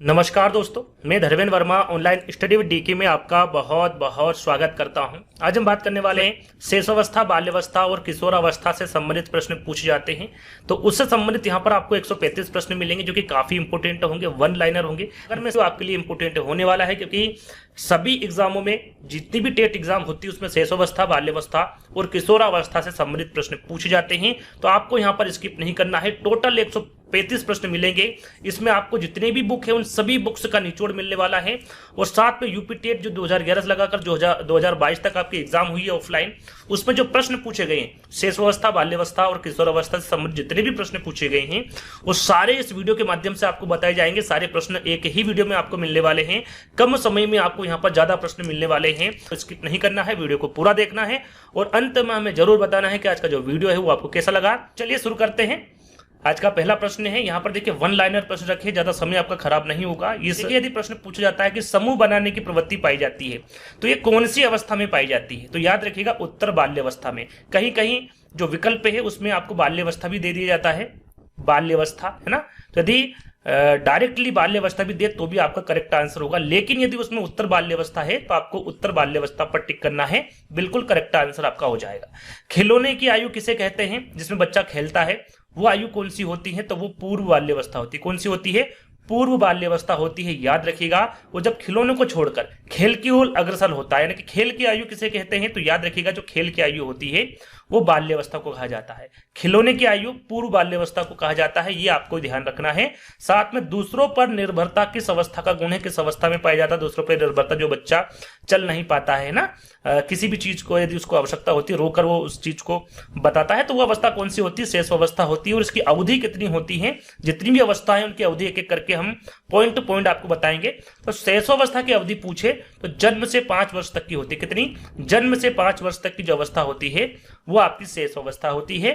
नमस्कार दोस्तों, मैं Dharmendra Verma online study with DK में आपका बहुत बहुत स्वागत करता हूं। आज हम बात करने वाले हैं शिशुअवस्था, बाल्यावस्था और किशोरावस्था से संबंधित प्रश्न पूछे जाते हैं। तो उससे संबंधित यहां पर आपको 135 प्रश्न मिलेंगे जो कि काफी इंपोर्टेंट होंगे, वन लाइनर होंगे। अगर में से आपके लिए इंपोर्टेंट होने वाला है क्योंकि सभी एग्जामों में जितनी भी टेट एग्जाम होती है उसमें शिशुअवस्था, बाल्यावस्था और किशोरावस्था से संबंधित प्रश्न पूछे जाते हैं। तो आपको यहाँ पर स्किप नहीं करना है। टोटल 135 प्रश्न मिलेंगे। इसमें आपको जितने भी बुक है उन सभी बुक्स का निचोड़ मिलने वाला है और साथ में यूपी टेट जो 2011 से लगाकर 2022 तक आपकी एग्जाम हुई है ऑफलाइन, उसमें जो प्रश्न पूछे गए हैं शिशुअवस्था, बाल्यावस्था और किशोरावस्था से संबंधित जितने भी प्रश्न पूछे गए हैं वो सारे इस वीडियो के माध्यम से आपको बताए जाएंगे। सारे प्रश्न एक ही वीडियो में आपको मिलने वाले हैं। कम समय में आपको यहाँ पर ज्यादा प्रश्न मिलने वाले हैं। तो स्किप नहीं करना है, वीडियो को पूरा देखना है और अंत में हमें जरूर बताना है कि आज का जो वीडियो है वो आपको कैसा लगा। चलिए शुरू करते हैं। आज का पहला प्रश्न है, यहाँ पर देखिए वन लाइनर प्रश्न रखे, ज्यादा समय आपका खराब नहीं होगा। इसलिए यदि प्रश्न पूछा जाता है कि समूह बनाने की प्रवृत्ति पाई जाती है तो ये कौन सी अवस्था में पाई जाती है, तो याद रखिएगा उत्तर बाल्यावस्था में। कहीं कहीं जो विकल्प है उसमें आपको बाल्यावस्था भी दे दिया जाता है, बाल्यावस्था है ना। तो यदि डायरेक्टली बाल्यावस्था भी दे तो भी आपका करेक्ट आंसर होगा, लेकिन यदि उसमें उत्तर बाल्यावस्था है तो आपको उत्तर बाल्यावस्था पर टिक करना है, बिल्कुल करेक्ट आंसर आपका हो जाएगा। खिलौने की आयु किसे कहते हैं, जिसमें बच्चा खेलता है, वो आयु कौन सी होती है, तो वो पूर्व बाल्यावस्था होती है। कौन सी होती है, पूर्व बाल्यावस्था होती है। याद रखिएगा, वो जब खिलौने को छोड़कर खेल की ओर अग्रसर होता है, यानी कि खेल की आयु किसे कहते हैं, तो याद रखिएगा जो खेल की आयु होती है वो बाल्यावस्था को कहा जाता है। खिलौने की आयु पूर्व बाल्यावस्था को कहा जाता है, ये आपको ध्यान रखना है। साथ में दूसरों पर निर्भरता किस अवस्था का गुण है, किस अवस्था में पाया जाता है दूसरों पर निर्भरता, जो बच्चा चल नहीं पाता है ना, किसी भी चीज को यदि उसको आवश्यकता होती है रोकर वो उस चीज को बताता है, तो वो अवस्था कौन सी होती है, शेष अवस्था होती है। और इसकी अवधि कितनी होती है, जितनी भी अवस्था है उनकी अवधि एक एक करके हम पॉइंट टू पॉइंट आपको बताएंगे। तो शेषावस्था की अवधि पूछे तो जन्म से 5 वर्ष तक की होती है। कितनी, जन्म से 5 वर्ष तक की जो अवस्था होती है वो आपकी शेष अवस्था होती है।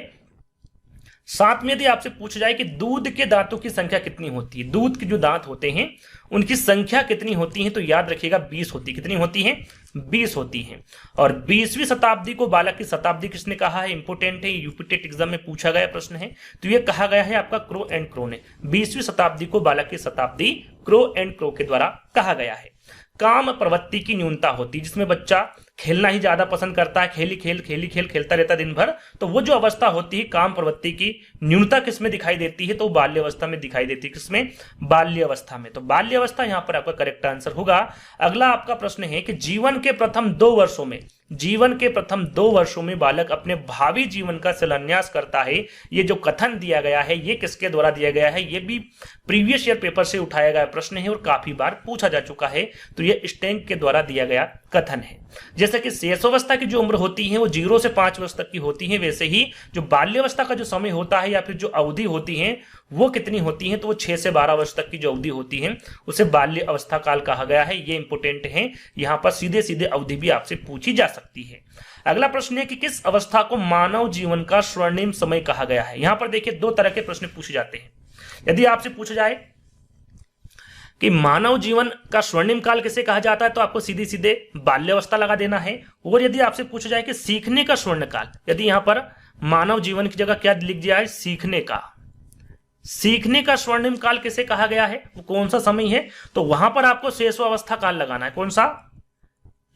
साथ में यदि आपसे पूछा जाए कि दूध के दांतों की संख्या कितनी होती है, दूध के जो दांत होते हैं उनकी संख्या कितनी होती है, तो याद रखिएगा 20 होती है। कितनी होती है, 20 होती है। और 20वीं शताब्दी को बालक की शताब्दी किसने कहा है, इंपोर्टेंट है, यूपी टेट एग्जाम में पूछा गया प्रश्न है। तो ये कहा गया है आपका क्रो एंड क्रो ने। 20वीं शताब्दी को बालक की शताब्दी क्रो एंड क्रो के द्वारा कहा गया है। काम प्रवृत्ति की न्यूनता होती है, जिसमें बच्चा खेलना ही ज्यादा पसंद करता है, खेली खेल खेलता रहता दिन भर, तो वो जो अवस्था होती है काम प्रवृत्ति की न्यूनता किसमें दिखाई देती है, तो बाल्यावस्था में दिखाई देती है। किसमें, बाल्यावस्था में। तो बाल्यावस्था यहां पर आपका करेक्ट आंसर होगा। अगला आपका प्रश्न है कि जीवन के प्रथम 2 वर्षों में, जीवन के प्रथम 2 वर्षों में बालक अपने भावी जीवन का शिलान्यास करता है। ये जो कथन दिया गया है ये किसके द्वारा दिया गया है, ये भी प्रीवियस ईयर पेपर से उठाया गया प्रश्न है और काफी बार पूछा जा चुका है। तो ये स्टैंक के द्वारा दिया गया कथन है। जैसे कि शेषावस्था की जो उम्र होती है वो 0 से 5 वर्ष तक की होती है, वैसे ही जो बाल्यावस्था का जो समय होता है या फिर जो अवधि होती है वो कितनी होती है, तो वो 6 से 12 वर्ष तक की जो अवधि होती है उसे बाल्य अवस्था काल कहा गया है। ये इंपोर्टेंट है, यहां पर सीधे सीधे अवधि भी आपसे पूछी जा सकती है। अगला प्रश्न है कि किस अवस्था को मानव जीवन का स्वर्णिम समय कहा गया है। यहां पर देखिए 2 तरह के प्रश्न पूछे जाते हैं। यदि आपसे पूछा जाए कि मानव जीवन का स्वर्णिम काल किसे कहा जाता है, तो आपको सीधी सीधे बाल्यावस्था लगा देना है। और यदि आपसे पूछा जाए कि सीखने का स्वर्ण काल, यदि यहां पर मानव जीवन की जगह क्या लिख दिया है, सीखने का, सीखने का स्वर्णिम काल किसे कहा गया है, वो कौन सा समय है, तो वहां पर आपको शेषावस्था काल लगाना है। कौन सा,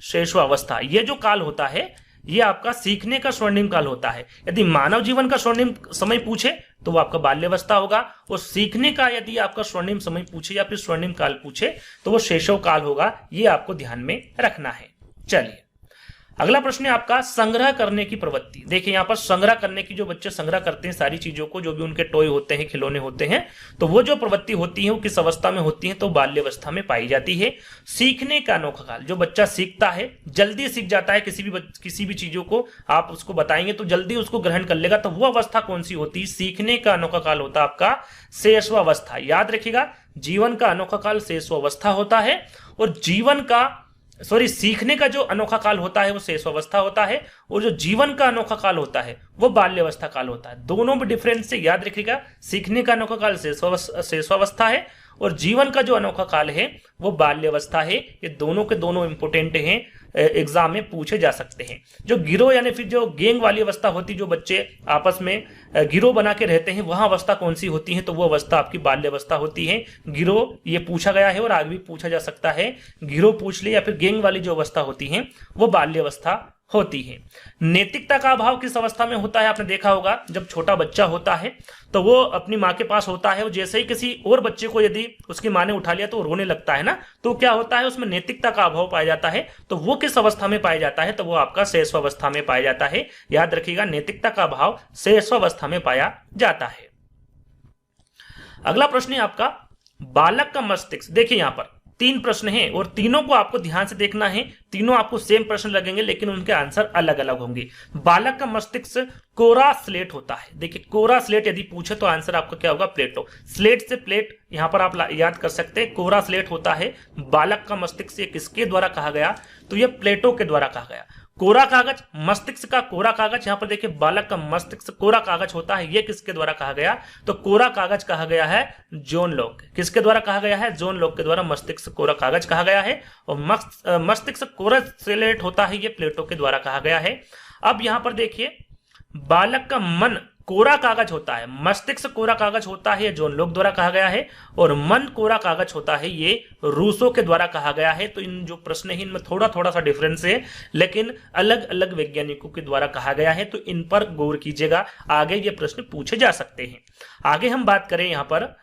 शेषावस्था। ये जो काल होता है ये आपका सीखने का स्वर्णिम काल होता है। यदि मानव जीवन का स्वर्णिम समय पूछे तो वो आपका बाल्यावस्था होगा, और सीखने का यदि आपका स्वर्णिम समय पूछे या फिर स्वर्णिम काल पूछे तो वो शैशव काल होगा। ये आपको ध्यान में रखना है। चलिए अगला प्रश्न है आपका संग्रह करने की प्रवृत्ति। देखिए यहाँ पर संग्रह करने की, जो बच्चे संग्रह करते हैं सारी चीजों को, जो भी उनके टॉय होते हैं, खिलौने होते हैं, तो वो जो प्रवृत्ति होती है वो किस अवस्था में होती है, तो बाल्यावस्था में पाई जाती है। सीखने का अनोखा काल, जो बच्चा सीखता है, जल्दी सीख जाता है, किसी भी चीजों को आप उसको बताएंगे तो जल्दी उसको ग्रहण कर लेगा, तो वो अवस्था कौन सी होती है, सीखने का अनोखा काल होता है आपका शैशवावस्था। याद रखिएगा, जीवन का अनोखा काल शैशवावस्था होता है और सीखने का जो अनोखा काल होता है वो शैशवावस्था होता है, और जो जीवन का अनोखा काल होता है वो बाल्यावस्था काल होता है। दोनों में डिफरेंस से याद रखिएगा, सीखने का अनोखा काल शैशवावस्था है और जीवन का जो अनोखा काल है वो बाल्यावस्था है। ये दोनों के दोनों इंपोर्टेंट हैं। एग्जाम में पूछे जा सकते हैं। जो गिरोह यानी फिर जो गैंग वाली अवस्था होती, जो बच्चे आपस में गिरोह बना के रहते हैं, वहां अवस्था कौन सी होती है, तो वो अवस्था आपकी बाल्य अवस्था होती है। गिरोह ये पूछा गया है और आगे भी पूछा जा सकता है, गिरोह पूछ ले या फिर गैंग वाली जो अवस्था होती है वो बाल्य अवस्था होती है। नैतिकता का अभाव किस अवस्था में होता है, आपने देखा होगा जब छोटा बच्चा होता है तो वो अपनी माँ के पास होता है और जैसे ही किसी और बच्चे को यदि उसकी माँ ने उठा लिया तो वो रोने लगता है ना, तो क्या होता है, उसमें नैतिकता का अभाव पाया जाता है। तो वो किस अवस्था में पाया जाता है, तो वो आपका शैशवावस्था में पाया जाता है। याद रखिएगा, नैतिकता का अभाव शैशवावस्था में पाया जाता है। अगला प्रश्न है आपका बालक का मस्तिष्क। देखिए यहां पर 3 प्रश्न हैं और तीनों को आपको ध्यान से देखना है। तीनों आपको सेम प्रश्न लगेंगे लेकिन उनके आंसर अलग अलग होंगे। बालक का मस्तिष्क कोरा स्लेट होता है। देखिए कोरा स्लेट यदि पूछे तो आंसर आपका क्या होगा, प्लेटो। स्लेट से प्लेट यहां पर आप याद कर सकते हैं। कोरा स्लेट होता है बालक का मस्तिष्क। किसके द्वारा कहा गया, तो यह प्लेटो के द्वारा कहा गया। कोरा कागज, मस्तिष्क का कोरा कागज, यहां पर देखिए बालक का मस्तिष्क कोरा कागज होता है। यह किसके द्वारा कहा गया, तो कोरा कागज कहा गया है जॉन लॉक। किसके द्वारा कहा गया है, जॉन लॉक के द्वारा मस्तिष्क कोरा कागज कहा गया है। और मस्तिष्क कोरा स्लेट होता है, यह प्लेटो के द्वारा कहा गया है। अब यहां पर देखिए बालक का मन कोरा कागज होता है, मस्तिष्क कोरा कागज होता है, ये जॉन लॉक द्वारा कहा गया है। और मन कोरा कागज होता है, ये रूसो के द्वारा कहा गया है। तो इन जो प्रश्न है इनमें थोड़ा थोड़ा सा डिफरेंस है, लेकिन अलग अलग वैज्ञानिकों के द्वारा कहा गया है, तो इन पर गौर कीजिएगा। आगे ये प्रश्न पूछे जा सकते हैं। आगे हम बात करें यहां पर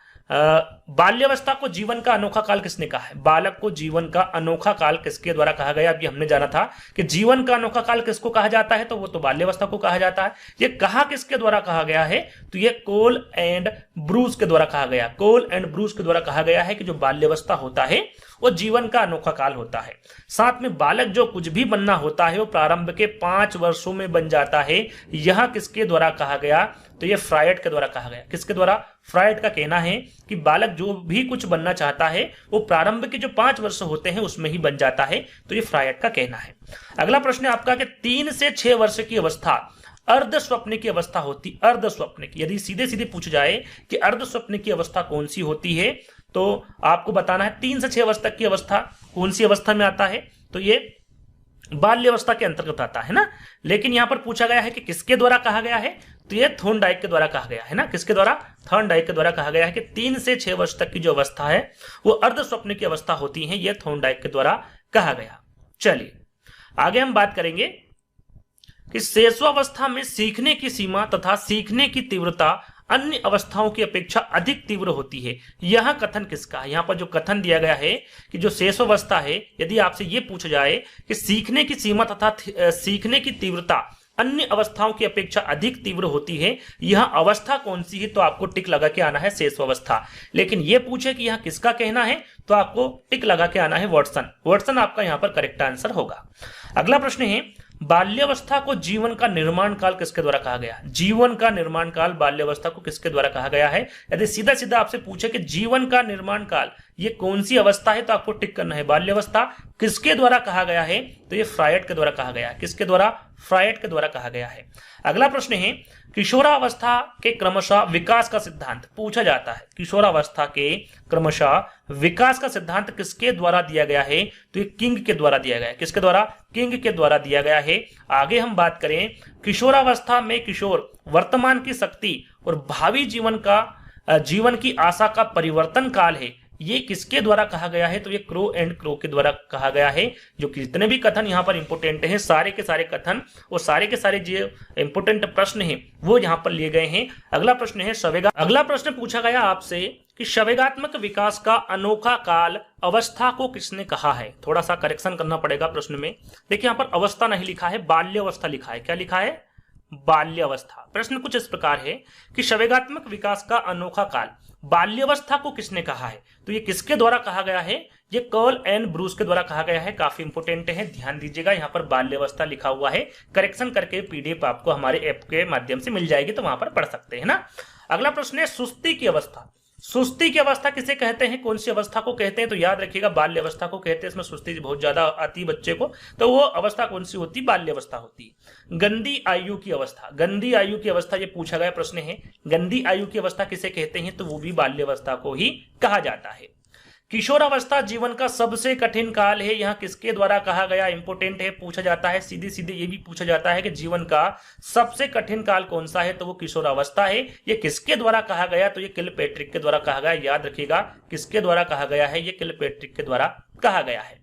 बाल्यावस्था को जीवन का अनोखा काल किसने कहा है। बालक को जीवन का अनोखा काल किसके द्वारा कहा गया, अभी हमने जाना था कि जीवन का अनोखा काल किसको कहा जाता है, तो वो तो बाल्यावस्था को कहा जाता है। ये कहा किसके द्वारा कहा गया है, तो ये कोल एंड ब्रूस के द्वारा कहा गया। कोल एंड ब्रूस के द्वारा कहा गया है कि जो बाल्यावस्था होता है वो जीवन का अनोखा काल होता है। साथ में बालक जो कुछ भी बनना होता है वो प्रारंभ के 5 वर्षों में बन जाता है। यह किसके द्वारा कहा गया, तो ये फ्रायड के द्वारा कहा गया। किसके द्वारा, फ्रायड का कहना है कि बालक जो भी कुछ बनना चाहता है वो प्रारंभ के जो 5 वर्ष होते हैं उसमें ही बन जाता है। तो ये फ्रायड का कहना है। अगला प्रश्न है आपका कि 3 से 6 वर्ष की अवस्था अर्ध स्वप्न की अवस्था होती। अर्ध स्वप्न की, यदि सीधे सीधे पूछ जाए कि अर्ध स्वप्न की अवस्था कौन सी होती है, तो आपको बताना है 3 से 6 वर्ष तक की अवस्था कौन सी अवस्था में आता है, तो ये बाल्यावस्था के अंतर्गत आता है ना। लेकिन यहां पर पूछा गया है कि किसके द्वारा कहा गया है, तो ये थॉर्नडाइक के द्वारा कहा गया है ना। किसके द्वारा, थॉर्नडाइक के द्वारा कहा गया है कि 3 से 6 वर्ष तक की जो अवस्था है वो अर्ध स्वप्न की अवस्था होती है। यह थॉर्नडाइक के द्वारा कहा गया। चलिए आगे हम बात करेंगे कि शैशवावस्था में सीखने की सीमा तथा सीखने की तीव्रता अन्य अवस्थाओं की अपेक्षा अधिक तीव्र होती है। यह कथन किसका है, यहां पर जो कथन दिया गया है कि जो शैशवावस्था है, यदि आपसे यह पूछा जाए कि सीखने की सीमा तथा सीखने की तीव्रता अन्य अवस्थाओं की अपेक्षा अधिक तीव्र होती है, यह अवस्था कौन सी है, तो आपको टिक लगा के आना है शैशवावस्था। लेकिन यह पूछे कि यह किसका कहना है, तो आपको टिक लगा के आना है वाटसन। वाटसन आपका यहां पर करेक्ट आंसर होगा। अगला प्रश्न है बाल्यावस्था को जीवन का निर्माण काल किसके द्वारा कहा गया। जीवन का निर्माण काल बाल्यावस्था को किसके द्वारा कहा गया है। यदि सीधा सीधा आपसे पूछे कि जीवन का निर्माण काल ये कौन सी अवस्था है, तो आपको टिक करना है बाल्यावस्था। किसके द्वारा कहा गया है, तो ये फ्रायड के द्वारा कहा गया है। किसके द्वारा, फ्रायड के द्वारा कहा गया है। अगला प्रश्न है किशोरावस्था के क्रमशः विकास का सिद्धांत पूछा जाता है। किशोरावस्था के क्रमशः विकास का सिद्धांत किसके द्वारा दिया गया है, तो ये किंग के द्वारा दिया गया है। किसके द्वारा, किंग के द्वारा दिया गया है। आगे हम बात करें किशोरावस्था में किशोर वर्तमान की शक्ति और भावी जीवन की आशा का परिवर्तन काल है। ये किसके द्वारा कहा गया है, तो ये क्रो एंड क्रो के द्वारा कहा गया है। जो कि जितने भी कथन यहाँ पर इंपोर्टेंट हैं, सारे के सारे कथन और सारे के सारे जो इंपोर्टेंट प्रश्न हैं वो यहाँ पर लिए गए हैं। अगला प्रश्न है अगला प्रश्न पूछा गया आपसे कि संवेगात्मक विकास का अनोखा काल अवस्था को किसने कहा है। थोड़ा सा करेक्शन करना पड़ेगा प्रश्न में। देखिए यहाँ पर अवस्था नहीं लिखा है, बाल्यावस्था लिखा है। क्या लिखा है, बाल्यावस्था। प्रश्न कुछ इस प्रकार है कि संवेगात्मक विकास का अनोखा काल बाल्यावस्था को किसने कहा है, तो ये किसके द्वारा कहा गया है, ये कोल एंड ब्रूस के द्वारा कहा गया है। काफी इंपोर्टेंट है, ध्यान दीजिएगा। यहाँ पर बाल्यावस्था लिखा हुआ है, करेक्शन करके पीडीएफ आपको हमारे ऐप के माध्यम से मिल जाएगी, तो वहां पर पढ़ सकते हैं ना। अगला प्रश्न है सुस्ती की अवस्था। सुस्ती की अवस्था किसे कहते हैं, कौन सी अवस्था को कहते हैं, तो याद रखिएगा बाल्यावस्था को कहते हैं। इसमें सुस्ती बहुत ज्यादा आती है बच्चे को, तो वो अवस्था कौन सी होती, बाल्यावस्था होती है। गंदी आयु की अवस्था, गंदी आयु की अवस्था ये पूछा गया प्रश्न है। गंदी आयु की अवस्था किसे कहते हैं, तो वो भी बाल्यावस्था को ही कहा जाता है। किशोरावस्था जीवन का सबसे कठिन काल है, यह किसके द्वारा कहा गया? इंपोर्टेंट है, पूछा जाता है, सीधे सीधे ये भी पूछा जाता है कि जीवन का सबसे कठिन काल कौन सा है, तो वो किशोरावस्था है। ये किसके द्वारा कहा गया? तो ये किलपैट्रिक के द्वारा कहा गया। याद रखिएगा, किसके द्वारा कहा गया है? ये किलपैट्रिक के द्वारा कहा गया है।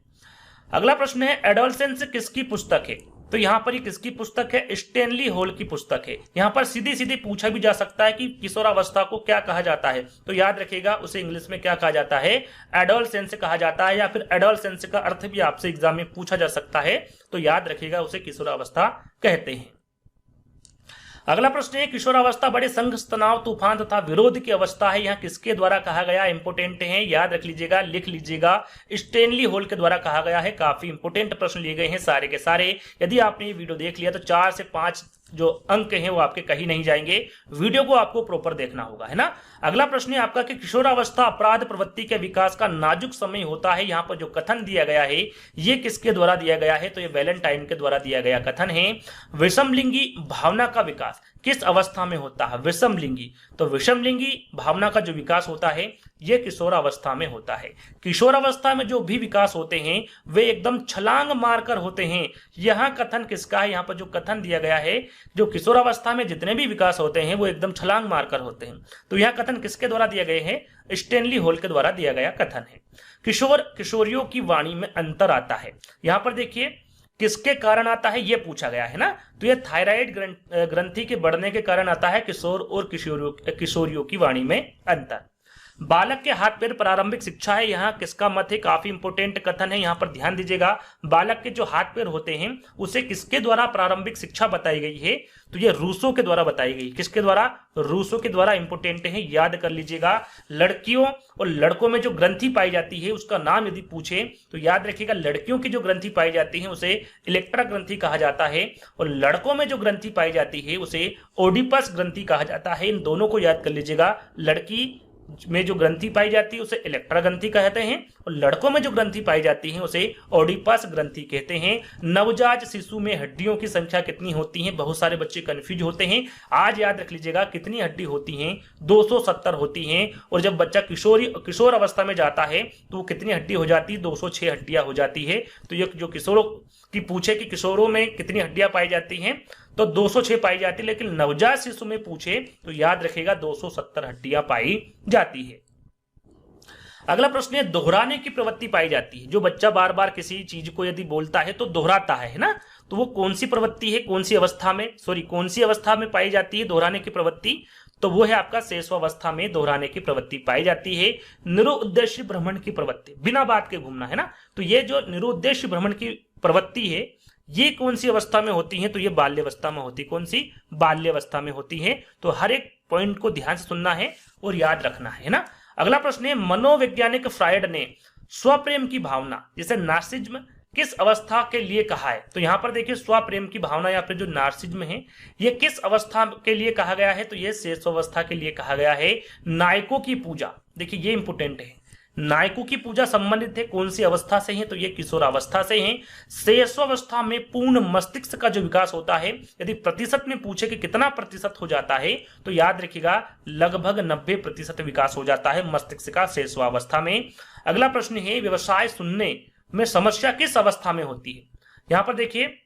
अगला प्रश्न है, एडोलसेंस किसकी पुस्तक है? तो यहां पर ये किसकी पुस्तक है? स्टैनली हॉल की पुस्तक है। यहां पर सीधे सीधे पूछा भी जा सकता है कि किशोरावस्था को क्या कहा जाता है, तो याद रखिएगा उसे इंग्लिश में क्या कहा जाता है? एडोलसेंस कहा जाता है, या फिर एडोलसेंस का अर्थ भी आपसे एग्जाम में पूछा जा सकता है, तो याद रखिएगा उसे किशोरावस्था कहते हैं। अगला प्रश्न है, किशोरावस्था बड़े संघर्ष, तनाव, तूफान तथा विरोध की अवस्था है, यह किसके द्वारा कहा गया? इंपोर्टेंट है, याद रख लीजिएगा, लिख लीजिएगा, स्टैनली हॉल के द्वारा कहा गया है। काफी इंपोर्टेंट प्रश्न लिए गए हैं सारे के सारे। यदि आपने ये वीडियो देख लिया तो 4 से 5 जो अंक हैं वो आपके कहीं नहीं जाएंगे। वीडियो को आपको प्रॉपर देखना होगा, है ना। अगला प्रश्न है आपका कि किशोरावस्था अपराध प्रवृत्ति के विकास का नाजुक समय होता है, यहाँ पर जो कथन दिया गया है ये किसके द्वारा दिया गया है? तो ये वैलेंटाइन के द्वारा दिया गया कथन है। विषमलिंगी भावना का विकास किस अवस्था में होता है? विषमलिंगी, तो विषमलिंगी भावना का जो विकास होता है ये किशोरावस्था में होता है। किशोरावस्था में जो भी विकास होते हैं वे एकदम छलांग मारकर होते हैं। यह कथन किसका है? यहाँ पर जो कथन दिया गया है, जो किशोरावस्था में जितने भी विकास होते हैं वो एकदम छलांग मारकर होते हैं, तो यह कथन किसके द्वारा दिया गया है? स्टैनली हॉल के द्वारा दिया गया कथन है। किशोर किशोरियों की वाणी में अंतर आता है, यहाँ पर देखिए किसके कारण आता है ये पूछा गया है ना, तो ये थायराइड ग्रंथि के बढ़ने के कारण आता है किशोर और किशोरियों की वाणी में अंतर। बालक के हाथ पैर प्रारंभिक शिक्षा है, यहाँ किसका मत है? काफी इंपोर्टेंट कथन है, यहाँ पर ध्यान दीजिएगा। बालक के जो हाथ पैर होते हैं उसे किसके द्वारा प्रारंभिक शिक्षा बताई गई है? तो ये रूसो के द्वारा बताई गई। किसके द्वारा? रूसो के द्वारा। इंपोर्टेंट है, याद कर लीजिएगा। लड़कियों और लड़कों में जो ग्रंथि पाई जाती है उसका नाम यदि पूछे तो याद रखिएगा, लड़कियों की जो ग्रंथि पाई जाती है उसे इलेक्ट्रा ग्रंथि कहा जाता है, और लड़कों में जो ग्रंथि पाई जाती है उसे ओडिपस ग्रंथि कहा जाता है। इन दोनों को याद कर लीजिएगा। लड़की में जो ग्रंथि पाई जाती है उसे इलेक्ट्रा ग्रंथि कहते हैं, और लड़कों में जो ग्रंथि पाई जाती है उसे ओडिपस ग्रंथि कहते हैं। नवजात शिशु में हड्डियों की संख्या कितनी होती है? बहुत सारे बच्चे कंफ्यूज होते हैं। आज याद रख लीजिएगा कितनी हड्डी होती हैं? 270 होती हैं। और जब बच्चा किशोर अवस्था में जाता है तो वो कितनी हड्डी हो जाती है? 206 हड्डियां हो जाती है। तो ये जो किशोरों की पूछे कि किशोरों में कितनी हड्डियां पाई जाती हैं तो 206 पाई जाती है, लेकिन नवजात शिशु में पूछे तो याद रखेगा 270 हड्डियां पाई जाती है। अगला प्रश्न है, दोहराने की प्रवृत्ति पाई जाती है। जो बच्चा बार बार किसी चीज को यदि बोलता है तो दोहराता है ना, तो वो कौन सी प्रवृत्ति है? कौन सी अवस्था में पाई जाती है दोहराने की प्रवृत्ति? तो वो है आपका शैशवावस्था में दोहराने की प्रवृत्ति पाई जाती है। निरुद्देश्य भ्रमण की प्रवृत्ति, बिना बात के घूमना, है ना, तो ये जो निरुद्देश्य भ्रमण की प्रवृत्ति है ये कौन सी अवस्था में होती है? तो ये बाल्यावस्था में होती है। कौन सी? बाल्यावस्था में होती है। तो हर एक पॉइंट को ध्यान से सुनना है और याद रखना है ना। अगला प्रश्न है, मनोवैज्ञानिक फ्रायड ने स्वप्रेम की भावना जैसे नार्सिज्म किस अवस्था के लिए कहा है? तो यहां पर देखिए स्वप्रेम की भावना या फिर जो नार्सिज्म है ये किस अवस्था के लिए कहा गया है? तो ये शैशवावस्था के लिए कहा गया है। नायकों की पूजा, देखिए ये इंपोर्टेंट है, नायकों की पूजा संबंधित है कौन सी अवस्था से है? तो ये किशोरावस्था से है। शैशवावस्था में पूर्ण मस्तिष्क का जो विकास होता है, यदि प्रतिशत में पूछे कि कितना प्रतिशत हो जाता है तो याद रखिएगा लगभग 90% विकास हो जाता है मस्तिष्क का शैशवावस्था में। अगला प्रश्न है, व्यवसाय सुनने में समस्या किस अवस्था में होती है? यहां पर देखिए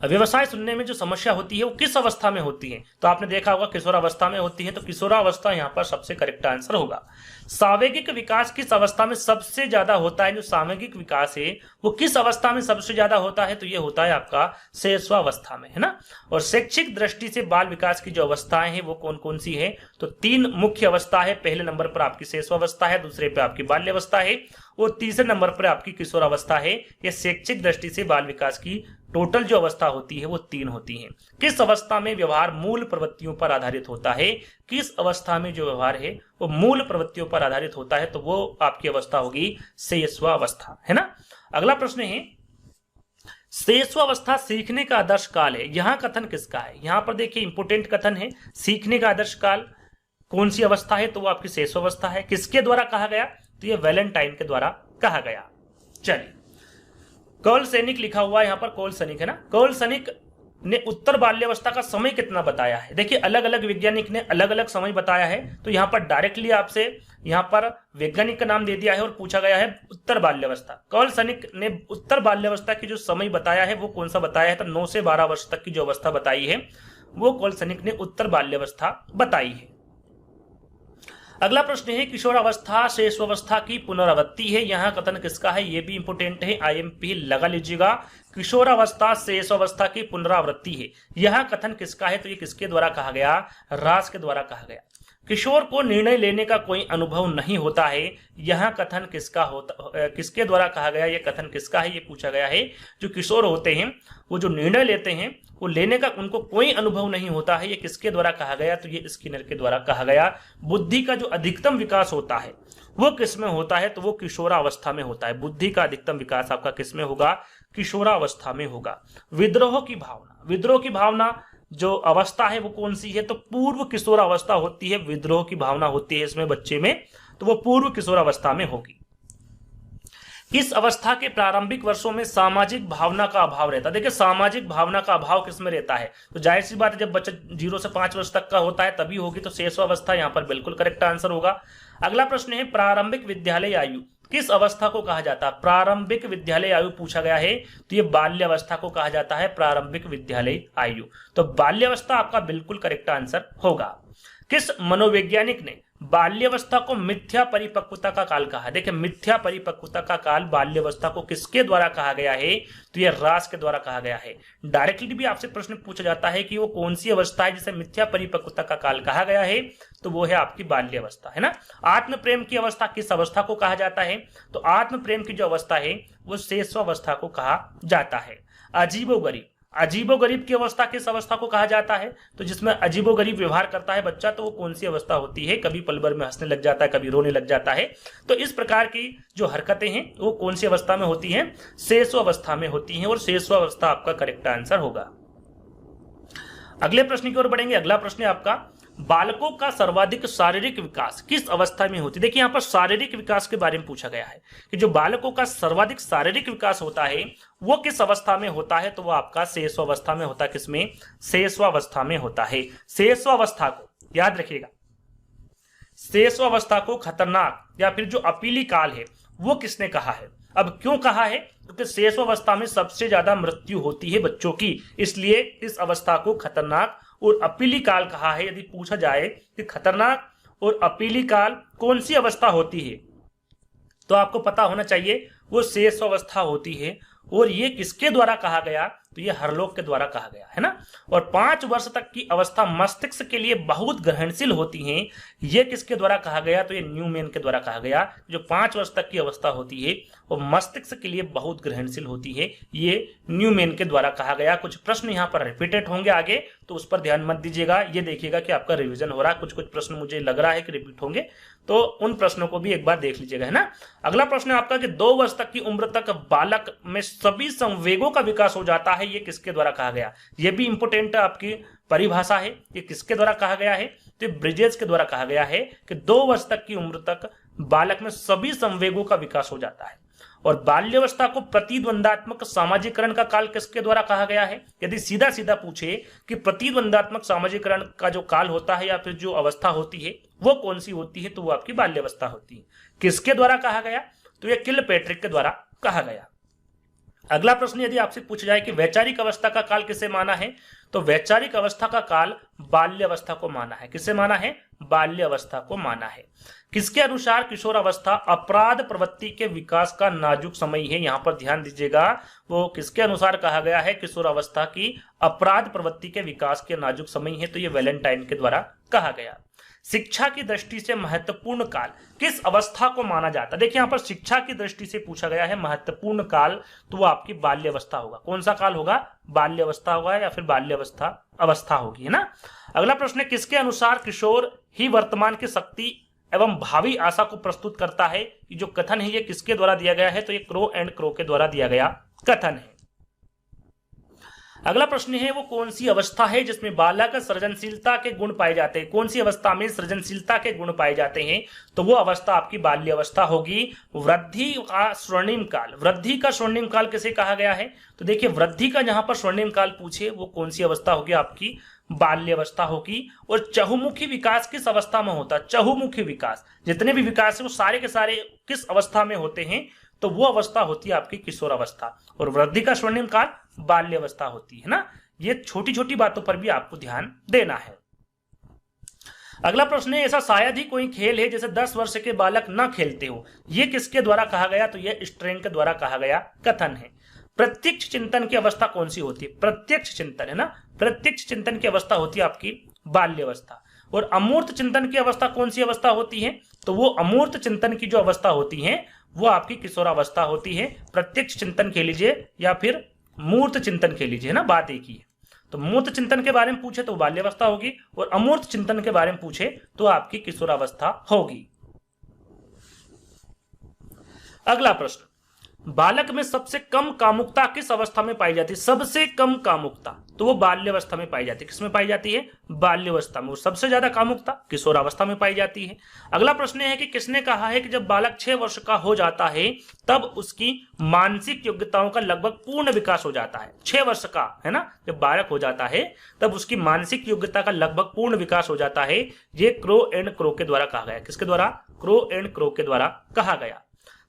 व्यवसाय सुनने में जो समस्या होती है वो किस अवस्था में होती है? तो आपने देखा होगा किशोरावस्था में होती है, तो किशोरावस्था यहाँ पर सबसे करेक्ट आंसर होगा। सामूहिक विकास किस अवस्था में सबसे ज्यादा होता है? जो सामूहिक विकास है वो किस अवस्था में सबसे ज्यादा होता है? तो ये होता है आपका शैशवावस्था में, है ना। और शैक्षिक दृष्टि से बाल विकास की जो अवस्थाएं हैं वो कौन कौन सी है? तो 3 मुख्य अवस्था है। पहले नंबर पर आपकी शैशवावस्था है, दूसरे पे आपकी बाल्यावस्था है, और तीसरे नंबर पर आपकी किशोरावस्था है। यह शैक्षिक दृष्टि से बाल विकास की टोटल जो अवस्था होती है वो 3 होती हैं। किस अवस्था में व्यवहार मूल प्रवृत्तियों पर आधारित होता है? किस अवस्था में जो व्यवहार है वो मूल प्रवृत्तियों पर आधारित होता है? तो वो आपकी अवस्था होगी शैशवावस्था, है ना। अगला प्रश्न है, शैशवावस्था सीखने का आदर्श काल है, यहां कथन किसका है? यहां पर देखिए इंपोर्टेंट कथन है, सीखने का आदर्श काल कौन सी अवस्था है? तो वो आपकी शैशवावस्था है। किसके द्वारा कहा गया? तो ये वैलेंटाइन के द्वारा कहा गया। चलिए, कौल सैनिक लिखा हुआ है यहाँ पर, कौल सैनिक है ना। कौल सैनिक ने उत्तर बाल्यावस्था का समय कितना बताया है। देखिए अलग अलग वैज्ञानिक ने अलग अलग समय बताया है, तो यहाँ पर डायरेक्टली आपसे यहाँ पर वैज्ञानिक का नाम दे दिया है और पूछा गया है उत्तर बाल्यावस्था। कार्ल सनिक ने उत्तर बाल्यावस्था की जो समय बताया है वो कौन सा बताया है, तो 9 से 12 वर्ष तक की जो अवस्था बताई है वो कार्ल सनिक ने उत्तर बाल्यावस्था बताई है। अगला प्रश्न है किशोरावस्था शैशवावस्था की पुनरावृत्ति है, यहाँ कथन किसका है, ये भी इंपोर्टेंट है, IMP लगा लीजिएगा। किशोरावस्था शैशवावस्था की पुनरावृत्ति है, यह कथन किसका है, तो ये किसके द्वारा कहा गया, रास के द्वारा कहा गया। किशोर को निर्णय लेने का कोई अनुभव नहीं होता है, यह कथन किसका होता, किसके द्वारा कहा गया, ये कथन किसका है, ये पूछा गया है। जो किशोर होते हैं वो जो निर्णय लेते हैं वो लेने का उनको कोई अनुभव नहीं होता है, ये किसके द्वारा कहा गया, तो ये स्किनर के द्वारा कहा गया। बुद्धि का जो अधिकतम विकास होता है वो किस में होता है, तो वो किशोरावस्था में होता है। बुद्धि का अधिकतम विकास आपका किस में होगा, किशोरावस्था में होगा। विद्रोह की भावना, विद्रोह की भावना जो अवस्था है वो कौन सी है, तो पूर्व किशोरावस्था होती है। विद्रोह की भावना होती है इसमें बच्चे में, तो वो पूर्व किशोरावस्था में होगी। किस अवस्था के प्रारंभिक वर्षों में सामाजिक भावना का अभाव रहता है। देखिए सामाजिक भावना का अभाव किसमें रहता है, तो जाहिर सी बात है जब बच्चा 0 से 5 वर्ष तक का होता है तभी होगी, तो शैशवावस्था यहाँ पर बिल्कुल करेक्ट आंसर होगा। अगला प्रश्न है प्रारंभिक विद्यालय आयु किस अवस्था को कहा जाता है। प्रारंभिक विद्यालय आयु पूछा गया है, तो ये बाल्यावस्था को कहा जाता है, प्रारंभिक विद्यालय आयु। तो बाल्यावस्था आपका बिल्कुल करेक्ट आंसर होगा। किस मनोवैज्ञानिक ने बाल्यावस्था को मिथ्या परिपक्वता का काल कहा। देखिए मिथ्या परिपक्वता का काल बाल्यावस्था को किसके द्वारा कहा गया है, तो ये रास के द्वारा कहा गया है। डायरेक्टली भी आपसे प्रश्न पूछा जाता है कि वो कौन सी अवस्था है जिसे मिथ्या परिपक्वता का काल कहा गया है, तो वो है आपकी बाल्यावस्था, है ना। आत्म प्रेम की अवस्था किस अवस्था को कहा जाता है, तो आत्म प्रेम की जो अवस्था है वो शैशवावस्था को कहा जाता है। अजीबोगरीब, अजीबोगरीब की अवस्था किस अवस्था को कहा जाता है, तो जिसमें अजीबोगरीब व्यवहार करता है बच्चा, तो वो कौन सी अवस्था होती है, कभी पल भर में हंसने लग जाता है, कभी रोने लग जाता है। तो इस प्रकार की जो हरकतें हैं वो कौन सी अवस्था में होती हैं, शैशवावस्था में होती हैं, और शैशवावस्था आपका करेक्ट आंसर होगा। अगले प्रश्न की ओर बढ़ेंगे। अगला प्रश्न है आपका बालकों का सर्वाधिक शारीरिक विकास किस अवस्था में होती है। देखिए यहाँ पर शारीरिक विकास के बारे में पूछा गया है कि जो बालकों का सर्वाधिक शारीरिक विकास होता है वो किस अवस्था में होता है, तो वो आपका शैशवावस्था में होता है। किसमें, शैशवावस्था में होता है। शैशवावस्था को याद रखिएगा, शैशवावस्था को खतरनाक या फिर जो अपीली काल है वो किसने कहा है। अब क्यों कहा है, क्योंकि शैशवावस्था में सबसे ज्यादा मृत्यु होती है बच्चों की, इसलिए इस अवस्था को खतरनाक और अपीली काल कहा है। यदि पूछा जाए कि खतरनाक और अपीली काल कौन सी अवस्था होती है, तो आपको पता होना चाहिए वो शैशवावस्था होती है। और ये किसके द्वारा कहा गया, तो ये हरलोक के द्वारा कहा गया, है ना। और 5 वर्ष तक की अवस्था मस्तिष्क के लिए बहुत ग्रहणशील होती है, ये किसके द्वारा कहा गया, तो ये न्यूमैन के द्वारा कहा गया। जो 5 वर्ष तक की अवस्था होती है वो मस्तिष्क के लिए बहुत ग्रहणशील होती है, ये न्यूमैन के द्वारा कहा गया। कुछ प्रश्न यहाँ पर रिपीटेड होंगे आगे, तो उस पर ध्यान मत दीजिएगा, ये देखिएगा कि आपका रिविजन हो रहा है। कुछ प्रश्न मुझे लग रहा है कि रिपीट होंगे, तो उन प्रश्नों को भी एक बार देख लीजिएगा, है ना। अगला प्रश्न है आपका कि 2 वर्ष तक की उम्र तक बालक में सभी संवेगों का विकास हो जाता है, ये किसके द्वारा कहा गया। ये भी इंपोर्टेंट आपकी परिभाषा है, ये किसके द्वारा कहा गया है, तो ब्रिजेस के द्वारा कहा गया है कि 2 वर्ष तक की उम्र तक बालक में सभी संवेगों का विकास हो जाता है। और बाल्यावस्था को प्रतिद्वंदात्मक सामाजिकरण का काल किसके द्वारा कहा गया है। यदि सीधा सीधा पूछे कि प्रतिद्वंदात्मक सामाजिकरण का जो काल होता है या फिर जो अवस्था होती है वो कौन सी होती है, तो वो आपकी बाल्यावस्था होती है। किसके द्वारा कहा गया, तो ये किलपैट्रिक के द्वारा कहा गया। अगला प्रश्न यदि आपसे पूछा जाए कि वैचारिक अवस्था का काल किसे माना है, तो वैचारिक अवस्था का काल बाल्यावस्था को माना है। किसे माना है, बाल्यावस्था को माना है। किसके अनुसार किशोरावस्था अपराध प्रवृत्ति के विकास का नाजुक समय है, यहां पर ध्यान दीजिएगा, वो किसके अनुसार कहा गया है, किशोरावस्था की अपराध प्रवृत्ति के विकास के नाजुक समय है, तो ये वैलेंटाइन के द्वारा कहा गया। शिक्षा की दृष्टि से महत्वपूर्ण काल किस अवस्था को माना जाता है। देखिए यहाँ पर शिक्षा की दृष्टि से पूछा गया है महत्वपूर्ण काल, तो वो आपकी बाल्यावस्था होगा। कौन सा काल होगा, बाल्यावस्था होगा या फिर बाल्यावस्था अवस्था होगी, है ना। अगला प्रश्न है किसके अनुसार किशोर ही वर्तमान की शक्ति एवं भावी आशा को प्रस्तुत करता है। ये जो कथन है ये किसके द्वारा दिया गया है, तो ये क्रो एंड क्रो के द्वारा दिया गया कथन है। अगला प्रश्न है वो कौन सी अवस्था है जिसमें बालक सृजनशीलता के गुण पाए जाते हैं? कौन सी अवस्था में सृजनशीलता के गुण पाए जाते हैं? तो वो अवस्था आपकी बाल्य अवस्था होगी। वृद्धि का स्वर्णिम काल, वृद्धि का स्वर्णिम काल किसे कहा गया है? तो देखिए वृद्धि का जहां पर स्वर्णिम काल पूछे वो कौन सी अवस्था होगी? आपकी बाल्य अवस्था होगी। और चहुमुखी विकास किस अवस्था में होता है? चहुमुखी विकास, जितने भी विकास है वो सारे के सारे किस अवस्था में होते हैं? तो वो अवस्था होती है आपकी किशोरावस्था। और वृद्धि का स्वर्णिम काल बाल्य अवस्था होती है ना। ये छोटी छोटी बातों पर भी आपको ध्यान देना है। अगला प्रश्न है ऐसा शायद ही कोई खेल है जिसे 10 वर्ष के बालक न खेलते हो, ये किसके द्वारा कहा गया? तो ये स्ट्रेन के द्वारा कहा गया कथन है। प्रत्यक्ष चिंतन की अवस्था कौन सी होती है? प्रत्यक्ष चिंतन है ना, प्रत्यक्ष चिंतन की अवस्था होती है आपकी बाल्य अवस्था। और अमूर्त चिंतन की अवस्था कौन सी अवस्था होती है? तो वो अमूर्त चिंतन की जो अवस्था होती है वो आपकी किशोरावस्था होती है। प्रत्यक्ष चिंतन के लीजिए या फिर मूर्त चिंतन के लीजिए ना, बात एक ही है। तो मूर्त चिंतन के बारे में पूछे तो बाल्यावस्था होगी, और अमूर्त चिंतन के बारे में पूछे तो आपकी किशोरावस्था होगी। अगला प्रश्न, बालक में सबसे कम कामुकता किस अवस्था में पाई जाती है? सबसे कम कामुकता तो वो बाल्यावस्था में पाई जाती है। किसमें पाई जाती है? बाल्यावस्था में। और सबसे ज्यादा कामुकता किशोरावस्था में पाई जाती है। अगला प्रश्न है कि किसने कहा है कि जब बालक 6 वर्ष का हो जाता है तब उसकी मानसिक योग्यताओं का लगभग पूर्ण विकास हो जाता है? 6 वर्ष का है ना, जब बालक हो जाता है तब उसकी मानसिक योग्यता का लगभग पूर्ण विकास हो जाता है। ये क्रो एंड क्रो के द्वारा कहा गया। किसके द्वारा? क्रो एंड क्रो के द्वारा कहा गया।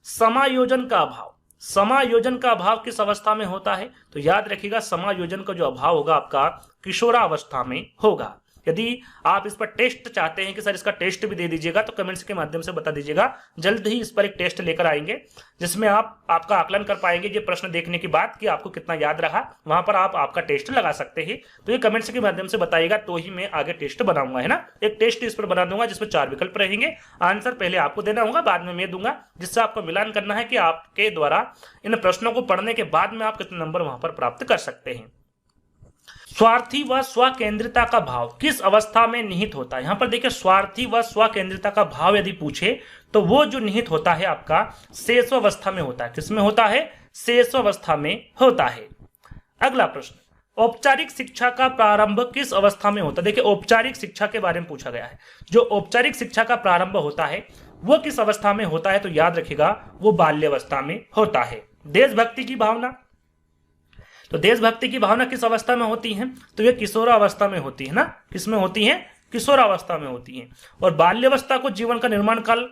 समायोजन का अभाव, समायोजन का अभाव किस अवस्था में होता है? तो याद रखिएगा समायोजन का जो अभाव होगा आपका किशोरावस्था में होगा। यदि आप इस पर टेस्ट चाहते हैं कि सर इसका टेस्ट भी दे दीजिएगा तो कमेंट्स के माध्यम से बता दीजिएगा। जल्द ही इस पर एक टेस्ट लेकर आएंगे जिसमें आप आपका आकलन कर पाएंगे ये प्रश्न देखने के बाद कि आपको कितना याद रहा। वहां पर आप आपका टेस्ट लगा सकते हैं। तो ये कमेंट्स के माध्यम से बताइएगा तो ही मैं आगे टेस्ट बनाऊंगा, है ना। एक टेस्ट इस पर बना दूंगा जिसमें 4 विकल्प रहेंगे। आंसर पहले आपको देना होगा, बाद में मैं दूंगा, जिससे आपको मिलान करना है कि आपके द्वारा इन प्रश्नों को पढ़ने के बाद में आप कितने नंबर वहां पर प्राप्त कर सकते हैं। स्वार्थी व स्वकेंद्रिता का भाव किस अवस्था में निहित होता है? यहां पर देखिए स्वार्थी व स्वकेंद्रिता का भाव यदि पूछे तो वो जो निहित होता है आपका शेषावस्था में होता है। किसमें होता है? शेषावस्था में होता है। अगला प्रश्न, औपचारिक शिक्षा का प्रारंभ किस अवस्था में होता है? देखिए औपचारिक शिक्षा के बारे में पूछा गया है। जो औपचारिक शिक्षा का प्रारंभ होता है वो किस अवस्था में होता है? तो याद रखिएगा वो बाल्यावस्था में होता है। देशभक्ति की भावना, तो देशभक्ति की भावना किस अवस्था में होती है? तो ये किशोरावस्था में होती है ना। किसमें होती है? किशोरावस्था में होती है। और बाल्यावस्था को जीवन का निर्माण काल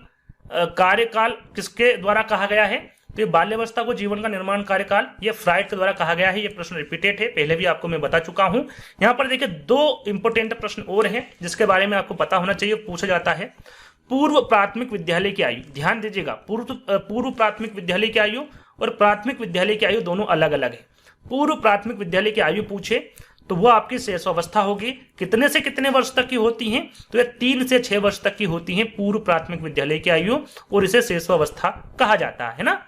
कार्यकाल किसके द्वारा कहा गया है? तो ये बाल्यावस्था को जीवन का निर्माण कार्यकाल ये फ्राइड के द्वारा कहा गया है। ये प्रश्न रिपीटेड है, पहले भी आपको मैं बता चुका हूं। यहाँ पर देखिए 2 इंपोर्टेंट प्रश्न और हैं जिसके बारे में आपको पता होना चाहिए। पूछा जाता है पूर्व प्राथमिक विद्यालय की आयु, ध्यान दीजिएगा, पूर्व प्राथमिक विद्यालय की आयु और प्राथमिक विद्यालय की आयु दोनों अलग अलग है। पूर्व प्राथमिक विद्यालय की आयु पूछे तो वो आपकी शेषावस्था होगी। कितने से कितने वर्ष तक की होती है? तो ये 3 से 6 वर्ष तक की होती है पूर्व प्राथमिक विद्यालय की आयु, और इसे शेषावस्था कहा जाता है ना।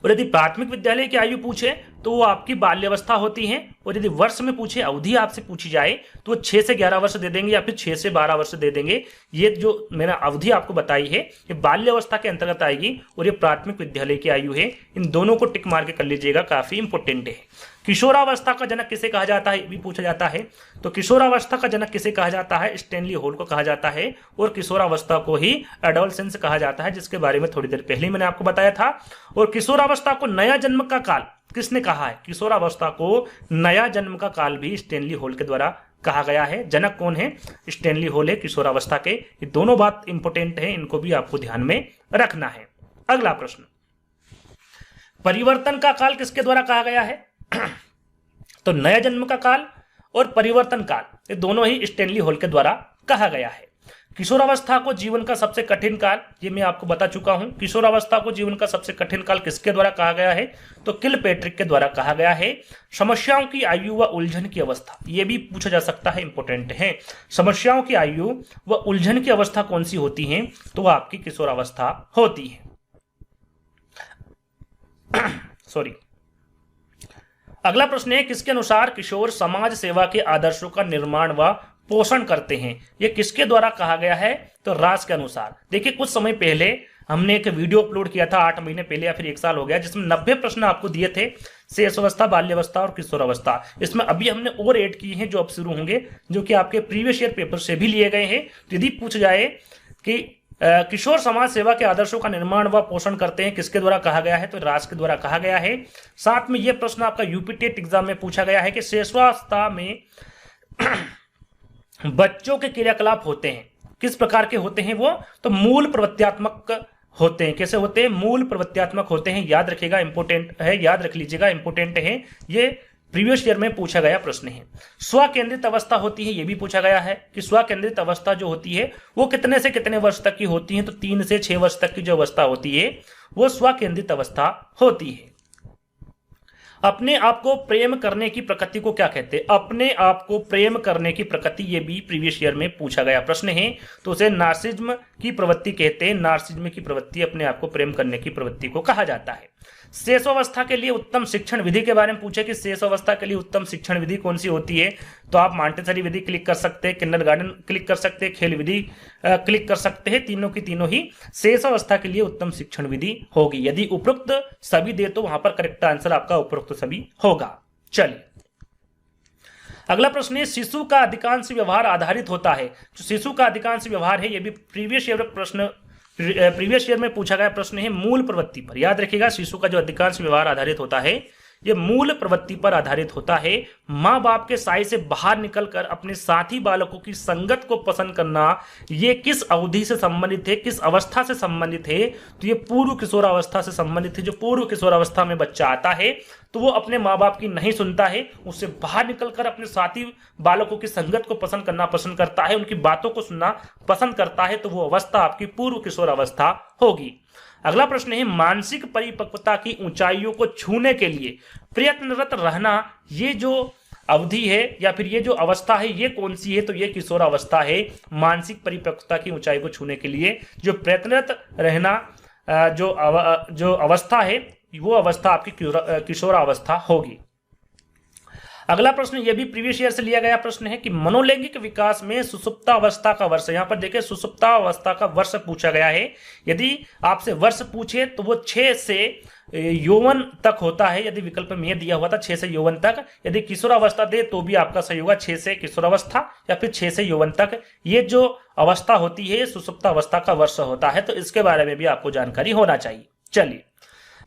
और यदि प्राथमिक विद्यालय की आयु पूछे तो वो आपकी बाल्यावस्था होती है। और यदि वर्ष में पूछे, अवधि आपसे पूछी जाए तो वो 6 से 11 वर्ष दे देंगे या फिर 6 से 12 वर्ष दे देंगे। ये जो मैंने अवधि आपको बताई है ये बाल्यावस्था के अंतर्गत आएगी और ये प्राथमिक विद्यालय की आयु है। इन दोनों को टिक मार के कर लीजिएगा, काफी इंपोर्टेंट है। किशोरावस्था का जनक किसे कहा जाता है? भी पूछा जाता है। तो किशोरावस्था का जनक किसे कहा जाता है? स्टैनली हॉल को कहा जाता है। और किशोरावस्था को ही एडोलसेंस कहा जाता है, जिसके बारे में थोड़ी देर पहले मैंने आपको बताया था। और किशोरावस्था को नया जन्म का काल किसने कहा है? किशोरावस्था को नया जन्म का काल भी स्टैनली हॉल के द्वारा कहा गया है। जनक कौन है? स्टैनली हॉल है किशोरावस्था के। ये दोनों बात इंपोर्टेंट है, इनको भी आपको ध्यान में रखना है। अगला प्रश्न, परिवर्तन का काल किसके द्वारा कहा गया है? तो नया जन्म का काल और परिवर्तन काल ये दोनों ही स्टैनली हॉल के द्वारा कहा गया है। किशोरावस्था को जीवन का सबसे कठिन काल, ये मैं आपको बता चुका हूं। किशोरावस्था को जीवन का सबसे कठिन काल किसके द्वारा कहा गया है? तो किलपैट्रिक के द्वारा कहा गया है। समस्याओं की आयु व उलझन की अवस्था, ये भी पूछा जा सकता है, इंपोर्टेंट है। समस्याओं की आयु व उलझन की अवस्था कौन सी होती है? तो आपकी किशोरावस्था होती है। सॉरी। अगला प्रश्न है किसके अनुसार किशोर समाज सेवा के आदर्शों का निर्माण व पोषण करते हैं? ये किसके द्वारा कहा गया है? तो रास के अनुसार। देखिए कुछ समय पहले हमने एक वीडियो अपलोड किया था, 8 महीने पहले या फिर 1 साल हो गया, जिसमें 90 प्रश्न आपको दिए थे शेषावस्था, बाल्यावस्था और किशोरावस्था। इसमें अभी हमने और ऐड किए हैं जो अब शुरू होंगे, जो कि आपके प्रीवियस ईयर पेपर से भी लिए गए हैं। तो यदि पूछ जाए कि किशोर समाज सेवा के आदर्शों का निर्माण व पोषण करते हैं किसके द्वारा कहा गया है, तो राष्ट्र के द्वारा कहा गया है। साथ में यह प्रश्न आपका यूपी टेट एग्जाम में पूछा गया है कि शेषावस्था में बच्चों के क्रियाकलाप होते हैं, किस प्रकार के होते हैं वो, तो मूल प्रवृत्त्यात्मक होते हैं। कैसे होते हैं, मूल प्रवृत्त्यात्मक होते हैं। याद रखिएगा, इंपोर्टेंट है, याद रख लीजिएगा, इंपोर्टेंट है, ये प्रीवियस ईयर में पूछा गया प्रश्न है। स्व केंद्रित अवस्था होती है, ये भी पूछा गया है कि स्व केंद्रित अवस्था जो होती है वो कितने से कितने वर्ष तक की होती है, तो 3 से 6 वर्ष तक की जो अवस्था होती है वो स्व केंद्रित अवस्था होती है। अपने आप को प्रेम करने की प्रकृति को क्या कहते हैं, अपने आप को प्रेम करने की प्रकृति, ये भी प्रीवियस ईयर में पूछा गया प्रश्न है। तो उसे नार्सिज्म की प्रवृत्ति कहते हैं। नार्सिज्म की प्रवृत्ति, अपने आप को प्रेम करने की प्रवृत्ति को कहा जाता है। शेषावस्था के लिए उत्तम शिक्षण विधि के बारे में पूछे कि शेषावस्था के लिए उत्तम शिक्षण विधि कौन सी होती है, तो आप मॉन्टेसरी विधि क्लिक कर सकते हैं, किंडरगार्टन क्लिक कर सकते हैं, खेल विधि क्लिक कर सकते हैं। तीनों की तीनों ही शेषावस्था के लिए उत्तम शिक्षण विधि होगी। यदि उपरोक्त सभी दे तो वहां पर करेक्ट आंसर आपका उपरोक्त सभी होगा। चलिए अगला प्रश्न है, शिशु का अधिकांश व्यवहार आधारित होता है। जो शिशु का अधिकांश व्यवहार है, यह भी प्रीवियस ईयर में पूछा गया प्रश्न है मूल प्रवृत्ति पर। याद रखिएगा, शिशु का जो अधिकांश व्यवहार आधारित होता है ये मूल प्रवृत्ति पर आधारित होता है। माँ बाप के साए से बाहर निकलकर अपने साथी बालकों की संगत को पसंद करना, ये किस अवधि से संबंधित है, किस अवस्था से संबंधित है, तो ये पूर्व किशोरावस्था से संबंधित है। जो पूर्व किशोरावस्था में बच्चा आता है तो वो अपने माँ बाप की नहीं सुनता है, उससे बाहर निकलकर अपने साथी बालकों की संगत को पसंद करना पसंद करता है, उनकी बातों को सुनना पसंद करता है, तो वो अवस्था आपकी पूर्व किशोरावस्था होगी। अगला प्रश्न है, मानसिक परिपक्वता की ऊंचाइयों को छूने के लिए प्रयत्नरत रहना, ये जो अवधि है या फिर ये जो अवस्था है ये कौन सी है, तो ये किशोरावस्था है। मानसिक परिपक्वता की ऊंचाई को छूने के लिए जो प्रयत्नरत रहना जो अवस्था है वो अवस्था आपकी किशोरावस्था होगी। अगला प्रश्न ये भी प्रीवियस ईयर से लिया गया प्रश्न है कि मनोलैंगिक विकास में सुषुप्तावस्था का वर्ष, यहां पर देखिए सुषुप्तावस्था का वर्ष पूछा गया है। यदि आपसे वर्ष पूछे तो वो 6 से यौवन तक होता है। यदि विकल्प में यह दिया हुआ था 6 से यौवन तक, यदि किशोरावस्था दे तो भी आपका सही होगा 6 से किशोरावस्था या फिर 6 से यौवन तक। ये जो अवस्था होती है सुषुप्तावस्था का वर्ष होता है, तो इसके बारे में भी आपको जानकारी होना चाहिए। चलिए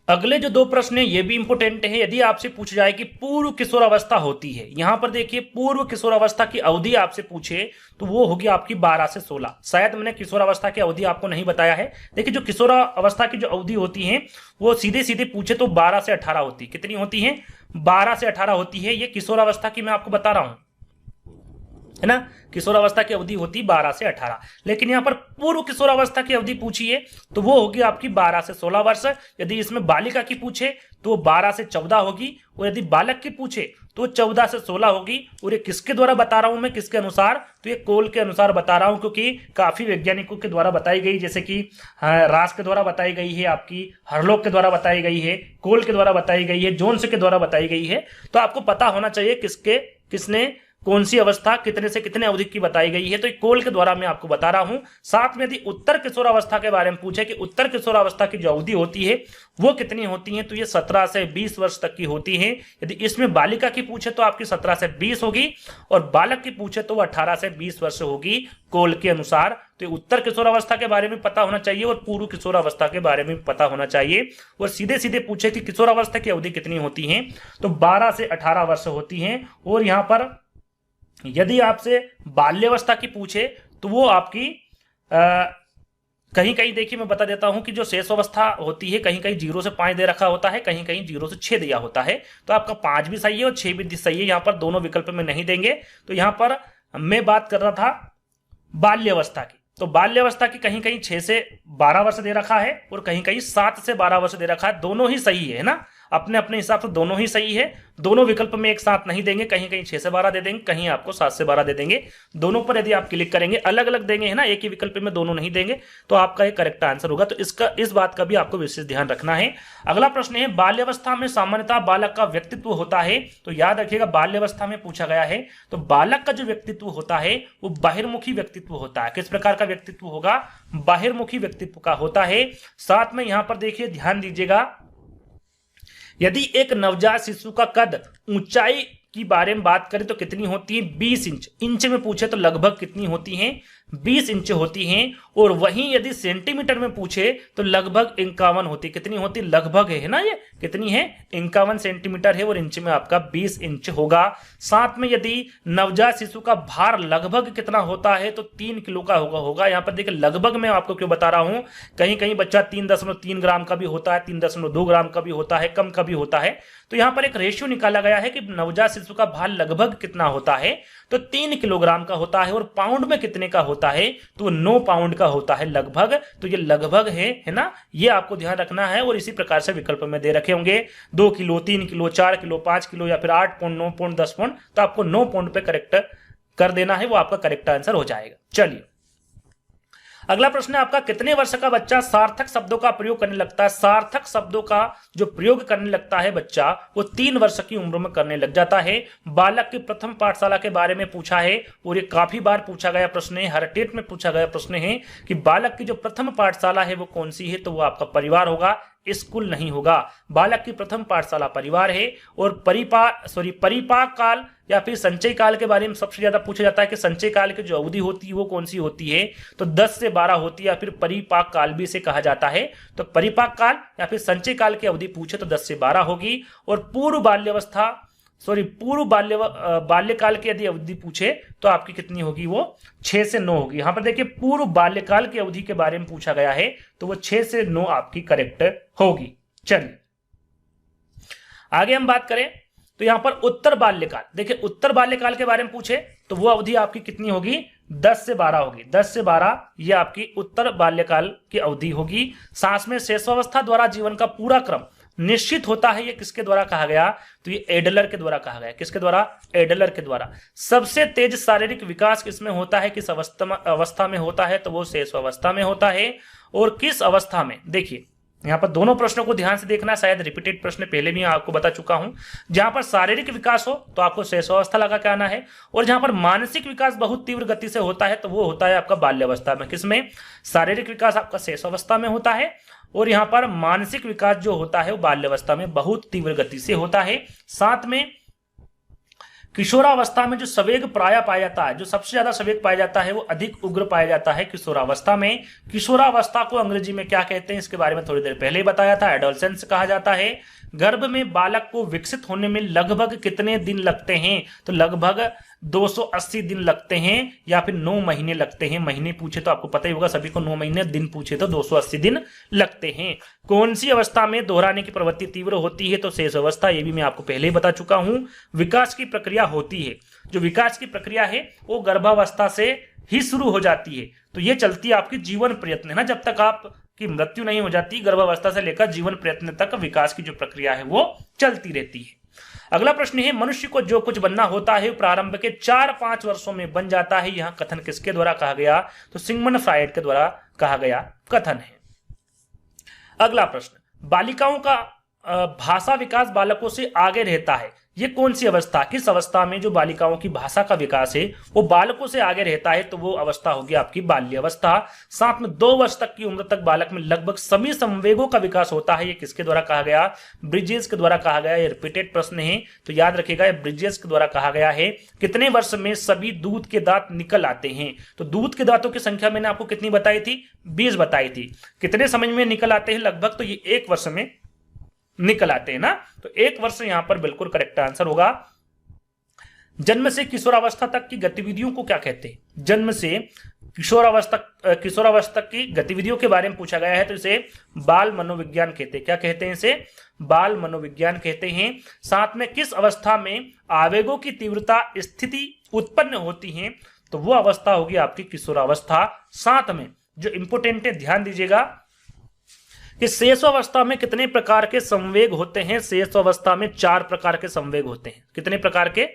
अगले जो 2 प्रश्न है ये भी इंपोर्टेंट है। यदि आपसे पूछ जाए कि पूर्व किशोरावस्था होती है, यहां पर देखिए पूर्व किशोरावस्था की अवधि आपसे पूछे तो वो होगी आपकी 12 से 16। शायद मैंने किशोरावस्था की अवधि आपको नहीं बताया है। देखिए जो किशोरावस्था की जो अवधि होती है वो सीधे सीधे पूछे तो 12 से 18 होती है। कितनी होती है, 12 से 18 होती है। ये किशोरावस्था की मैं आपको बता रहा हूं, है ना, किशोरावस्था की अवधि होती 12 से 18। लेकिन यहाँ पर पूर्व किशोरावस्था की अवधि पूछी है तो वो होगी आपकी 12 से 16 वर्ष। यदि इसमें बालिका की पूछे तो 12 से 14 होगी, और यदि बालक की पूछे तो 14 से 16 होगी। और ये किसके द्वारा बता रहा हूं मैं, किसके अनुसार, तो ये कोल के अनुसार बता रहा हूं, क्योंकि काफी वैज्ञानिकों के द्वारा बताई गई, जैसे कि रास के द्वारा बताई गई है, आपकी हरलोक के द्वारा बताई गई है, कोल के द्वारा बताई गई है, जोन्स के द्वारा बताई गई है। तो आपको पता होना चाहिए किसने कौन सी अवस्था कितने से कितने अवधि की बताई गई है, तो कोल के द्वारा मैं आपको बता रहा हूं। साथ में यदि उत्तर किशोरावस्था के बारे में पूछे कि उत्तर किशोरावस्था की जो अवधि होती है वो कितनी होती है, तो ये 17 से 20 वर्ष तक की होती है। यदि इसमें बालिका की पूछे तो आपकी 17 से 20 होगी, और बालक की पूछे तो 18 से 20 वर्ष होगी कोल के अनुसार। तो उत्तर किशोरावस्था के बारे में पता होना चाहिए और पूर्व किशोरावस्था के बारे में पता होना चाहिए। और सीधे सीधे पूछे कि किशोरावस्था की अवधि कितनी होती है, तो 12 से 18 वर्ष होती है। और यहां पर यदि आपसे बाल्यावस्था की पूछे तो वो आपकी कहीं कहीं देखिए मैं बता देता हूं कि जो शेषावस्था होती है कहीं कहीं 0 से 5 दे रखा होता है, कहीं कहीं 0 से 6 दिया होता है। तो आपका 5 भी सही है और 6 भी सही है, यहाँ पर दोनों विकल्प में नहीं देंगे। तो यहाँ पर मैं बात कर रहा था बाल्यावस्था की, तो बाल्यावस्था की कहीं कहीं 6 से 12 वर्ष दे रखा है और कहीं कहीं 7 से 12 वर्ष दे रखा है। दोनों ही सही है ना, अपने अपने हिसाब से दोनों ही सही है। दोनों विकल्प में एक साथ नहीं देंगे, कहीं कहीं 6 से 12 दे देंगे, कहीं आपको 7 से 12 दे देंगे। दोनों पर यदि आप क्लिक करेंगे अलग अलग देंगे, है ना, एक ही विकल्प में दोनों नहीं देंगे, तो आपका एक करेक्ट आंसर होगा। तो इस बात का भी आपको विशेष ध्यान रखना है। अगला प्रश्न है, बाल्यावस्था में सामान्यतः बालक का व्यक्तित्व होता है। तो याद रखिएगा बाल्यावस्था में पूछा गया है, तो बालक का जो व्यक्तित्व होता है वो बाहिर्मुखी व्यक्तित्व होता है। किस प्रकार का व्यक्तित्व होगा, बाहिर्मुखी व्यक्तित्व का होता है। साथ में यहां पर देखिए ध्यान दीजिएगा यदि एक नवजात शिशु का कद ऊंचाई की बारे में बात करें तो कितनी होती है 20 इंच। इंच में पूछे तो लगभग कितनी होती हैं 20 इंच होती हैं। और वहीं यदि सेंटीमीटर में पूछे तो लगभग 51 होती। कितनी होती लगभग है ना, ये कितनी है 51 सेंटीमीटर है और इंच में आपका 20 इंच होगा। साथ में यदि नवजात शिशु का भार लगभग कितना होता है तो 3 किलो का होगा। यहाँ पर देखिए लगभग मैं आपको क्यों बता रहा हूं, कहीं कहीं बच्चा 3.3 ग्राम का भी होता है, 3.2 ग्राम का भी होता है, कम का भी होता है। तो यहाँ पर एक रेशियो निकाला गया है कि नवजात शिशु का भार लगभग कितना होता है तो 3 किलोग्राम का होता है। और पाउंड में कितने का होता है तो 9 पाउंड का होता है लगभग। तो ये लगभग है ना, ये आपको ध्यान रखना है। और इसी प्रकार से विकल्प में दे रखे होंगे 2 किलो, 3 किलो, 4 किलो, 5 किलो या फिर 8 पौंड, 9 पौंड, 10 पौंड। तो आपको 9 पौंड पे करेक्ट कर देना है, वो आपका करेक्ट आंसर हो जाएगा। चलिए अगला प्रश्न है आपका, कितने वर्ष का बच्चा सार्थक शब्दों का प्रयोग करने लगता है। सार्थक शब्दों का जो प्रयोग करने लगता है बच्चा वो 3 वर्ष की उम्र में करने लग जाता है। बालक की प्रथम पाठशाला के बारे में पूछा है और ये काफी बार पूछा गया प्रश्न है, हर टेट में पूछा गया प्रश्न है कि बालक की जो प्रथम पाठशाला है वो कौन सी है, तो वो आपका परिवार होगा, स्कूल नहीं होगा। बालक की प्रथम पाठशाला परिवार है। और परिपाक काल या फिर संचय काल के बारे में सबसे ज्यादा पूछा जाता है कि संचय काल की जो अवधि होती है वो कौन सी होती है, तो 10 से 12 होती है या फिर परिपाक काल भी इसे कहा जाता है। तो परिपाक काल या फिर संचय काल की अवधि पूछे तो 10 से 12 होगी। और पूर्व बाल्यकाल की यदि अवधि पूछे तो आपकी कितनी होगी, वो 6 से 9 होगी। यहां पर देखिए पूर्व बाल्यकाल की अवधि के बारे में पूछा गया है तो वो 6 से 9 आपकी करेक्ट होगी। चलिए आगे हम बात करें तो यहां पर उत्तर बाल्यकाल, देखिए उत्तर बाल्यकाल के बारे में पूछे तो वो अवधि आपकी कितनी होगी 10 से 12 होगी। 10 से 12 ये आपकी उत्तर बाल्यकाल की अवधि होगी। साथ में शैशवावस्था द्वारा जीवन का पूरा क्रम निश्चित होता है। ये किसके द्वारा कहा गया, तो ये एडलर के द्वारा कहा गया। किसके द्वारा, एडलर के द्वारा। सबसे तेज शारीरिक विकास किसमें होता है, किस अवस्था में होता है, तो वो शैशवावस्था में होता है। और किस अवस्था में, देखिए यहां पर दोनों प्रश्नों को ध्यान से देखना, शायद रिपीटेड प्रश्न पहले भी आपको बता चुका हूं। जहां पर शारीरिक विकास हो तो आपको शैशवावस्था लगा के आना है। और जहां पर मानसिक विकास बहुत तीव्र गति से होता है तो वो होता है आपका बाल्यावस्था में। किसमें, शारीरिक विकास आपका शैशवावस्था में होता है और यहां पर मानसिक विकास जो होता है वो बाल्यावस्था में बहुत तीव्र गति से होता है। साथ में किशोरावस्था में जो संवेग प्राय पाया जाता है, जो सबसे ज्यादा संवेग पाया जाता है वो अधिक उग्र पाया जाता है किशोरावस्था में। किशोरावस्था को अंग्रेजी में क्या कहते हैं, इसके बारे में थोड़ी देर पहले ही बताया था, एडोलसेंस कहा जाता है। गर्भ में बालक को विकसित होने में लगभग कितने दिन लगते हैं, तो लगभग 280 दिन लगते हैं या फिर 9 महीने लगते हैं। महीने पूछे तो आपको पता ही होगा सभी को 9 महीने, दिन पूछे तो 280 दिन लगते हैं। कौन सी अवस्था में दोहराने की प्रवृत्ति तीव्र होती है, तो शेष अवस्था, ये भी मैं आपको पहले ही बता चुका हूं। विकास की प्रक्रिया होती है, जो विकास की प्रक्रिया है वो गर्भावस्था से ही शुरू हो जाती है। तो ये चलती है आपकी जीवन प्रयत्न है ना, जब तक आपकी मृत्यु नहीं हो जाती, गर्भावस्था से लेकर जीवन प्रयत्न तक विकास की जो प्रक्रिया है वो चलती रहती है। अगला प्रश्न है, मनुष्य को जो कुछ बनना होता है प्रारंभ के 4-5 वर्षों में बन जाता है। यहां कथन किसके द्वारा कहा गया, तो सिगमंड फ्रायड के द्वारा कहा गया कथन है। अगला प्रश्न, बालिकाओं का भाषा विकास बालकों से आगे रहता है। ये कौन सी अवस्था, किस अवस्था में जो बालिकाओं की भाषा का विकास है वो बालकों से आगे रहता है, तो वो अवस्था होगी आपकी बाल्यावस्था। साथ में 2 वर्ष तक की उम्र तक बालक में लगभग सभी संवेगों का विकास होता है। ये किसके द्वारा कहा गया, ब्रिजेस के द्वारा कहा गया। ये रिपीटेड प्रश्न है तो याद रखिएगा, ये ब्रिजेस के द्वारा कहा गया है। कितने वर्ष में सभी दूध के दांत निकल आते हैं, तो दूध के दांतों की संख्या मैंने आपको कितनी बताई थी, 20 बताई थी। कितने समय में निकल आते हैं लगभग, तो ये 1 वर्ष में निकल आते हैं ना, तो 1 वर्ष यहां पर बिल्कुल करेक्ट आंसर होगा। जन्म से किशोरावस्था तक की गतिविधियों को क्या कहते हैं, जन्म से किशोरावस्था की गतिविधियों के बारे में पूछा गया है तो इसे बाल मनोविज्ञान कहते हैं। क्या कहते हैं, इसे बाल मनोविज्ञान कहते हैं। साथ में किस अवस्था में आवेगों की तीव्रता स्थिति उत्पन्न होती है, तो वो अवस्था होगी आपकी किशोरावस्था। साथ में जो इंपोर्टेंट है ध्यान दीजिएगा कि शैशवावस्था में कितने प्रकार के संवेग होते हैं। शैशवावस्था में 4 प्रकार के संवेग होते हैं। कितने प्रकार के,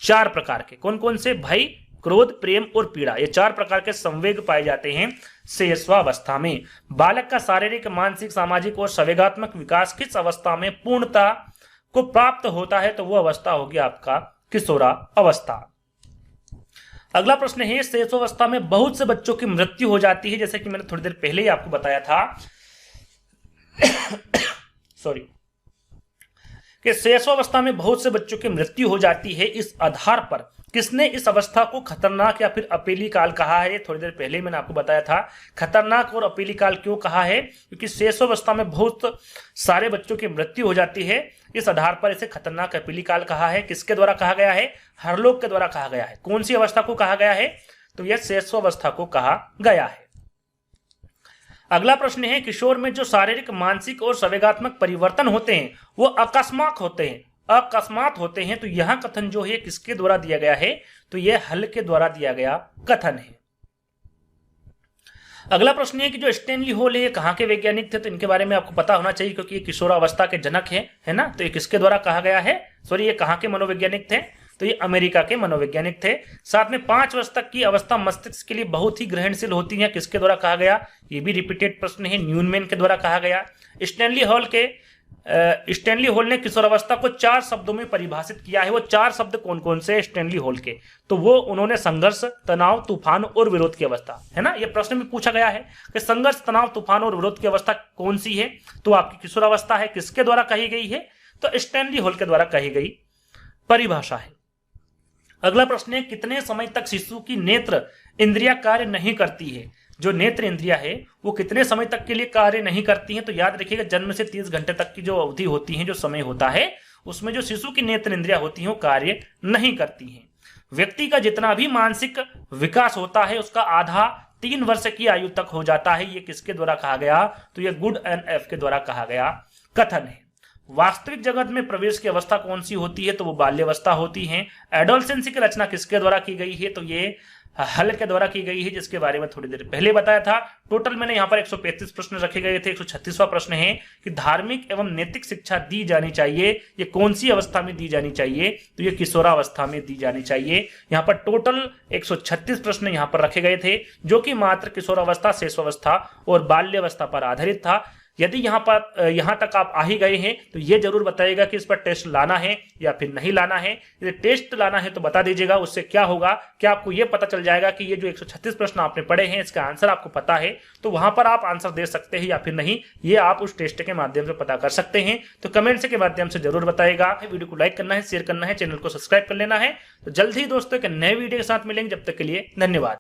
4 प्रकार के। कौन कौन से, भय, क्रोध, प्रेम और पीड़ा, ये 4 प्रकार के संवेग पाए जाते हैं शैशवावस्था में। बालक का शारीरिक, मानसिक, सामाजिक और संवेगात्मक विकास किस अवस्था में पूर्णता को प्राप्त होता है, तो वो अवस्था होगी आपका किशोरावस्था। अगला प्रश्न है, शैशवावस्था में बहुत से बच्चों की मृत्यु हो जाती है, जैसे कि मैंने थोड़ी देर पहले ही आपको बताया था। सॉरी, कि शैशवावस्था में बहुत से बच्चों की मृत्यु हो जाती है। इस आधार पर किसने इस अवस्था को खतरनाक या फिर अपेली काल कहा है? थोड़ी देर पहले मैंने आपको बताया था। खतरनाक और अपेली काल क्यों कहा है? क्योंकि शैशवावस्था में बहुत सारे बच्चों की मृत्यु हो जाती है। इस आधार पर इसे खतरनाक अपेली काल कहा है। किसके द्वारा कहा गया है? हरलोक के द्वारा कहा गया है। कौन सी अवस्था को कहा गया है? तो यह शैशवावस्था को कहा गया है। अगला प्रश्न है, किशोर में जो शारीरिक, मानसिक और संवेगात्मक परिवर्तन होते हैं वो अकस्मात होते हैं, अकस्मात होते हैं। तो यह कथन जो है किसके द्वारा दिया गया है? तो यह हल के द्वारा दिया गया कथन है। अगला प्रश्न है कि जो स्टैनली हॉल है ये कहाँ के वैज्ञानिक थे? तो इनके बारे में आपको पता होना चाहिए क्योंकि ये किशोरावस्था के जनक है ना। तो ये किसके द्वारा कहा गया है? सॉरी, ये कहाँ के मनोवैज्ञानिक थे? तो ये अमेरिका के मनोवैज्ञानिक थे। साथ में 5 वर्ष तक की अवस्था मस्तिष्क के लिए बहुत ही ग्रहणशील होती है। किसके द्वारा कहा गया? ये भी रिपीटेड प्रश्न है। न्यूनमैन के द्वारा कहा गया। स्टैनली हॉल ने किशोरावस्था को 4 शब्दों में परिभाषित किया है। वो 4 शब्द कौन कौन से स्टैनली हॉल के? तो वो उन्होंने संघर्ष, तनाव, तूफान और विरोध की अवस्था, है ना। ये प्रश्न में पूछा गया है कि संघर्ष, तनाव, तूफान और विरोध की अवस्था कौन सी है? तो आपकी किशोरावस्था है। किसके द्वारा कही गई है? तो स्टैनली हॉल के द्वारा कही गई परिभाषा है। अगला प्रश्न है, कितने समय तक शिशु की नेत्र इंद्रिया कार्य नहीं करती है? जो नेत्र इंद्रिया है वो कितने समय तक के लिए कार्य नहीं करती हैं? तो याद रखिएगा, जन्म से 30 घंटे तक की जो अवधि होती है, जो समय होता है, उसमें जो शिशु की नेत्र इंद्रिया होती हैं वो कार्य नहीं करती हैं। व्यक्ति का जितना भी मानसिक विकास होता है उसका आधा 3 वर्ष की आयु तक हो जाता है। ये किसके द्वारा कहा गया? तो ये गुड एंड एफ के द्वारा कहा गया कथन है। वास्तविक जगत में प्रवेश की अवस्था कौन सी होती है? तो वो बाल्यावस्था होती है। एडोलसेंस की रचना किसके द्वारा की गई है? तो ये हल के द्वारा की गई है, जिसके बारे में थोड़ी देर पहले बताया था। टोटल मैंने यहाँ पर 135 प्रश्न रखे गए थे। 136वां प्रश्न है कि धार्मिक एवं नैतिक शिक्षा दी जानी चाहिए, ये कौन सी अवस्था में दी जानी चाहिए? तो ये किशोरावस्था में दी जानी चाहिए। यहाँ पर टोटल 136 प्रश्न यहाँ पर रखे गए थे, जो कि मात्र किशोरावस्था, शैशवावस्था और बाल्यावस्था पर आधारित था। यदि यहाँ तक आप आ ही गए हैं तो ये जरूर बताइएगा कि इस पर टेस्ट लाना है या फिर नहीं लाना है। यदि टेस्ट लाना है तो बता दीजिएगा। उससे क्या होगा कि आपको ये पता चल जाएगा कि ये जो 136 प्रश्न आपने पढ़े हैं इसका आंसर आपको पता है, तो वहां पर आप आंसर दे सकते हैं या फिर नहीं, ये आप उस टेस्ट के माध्यम से पता कर सकते हैं। तो कमेंट्स के माध्यम से जरूर बताइएगा। वीडियो को लाइक करना है, शेयर करना है, चैनल को सब्सक्राइब कर लेना है। तो जल्द ही दोस्तों एक नए वीडियो के साथ मिलेंगे। जब तक के लिए धन्यवाद।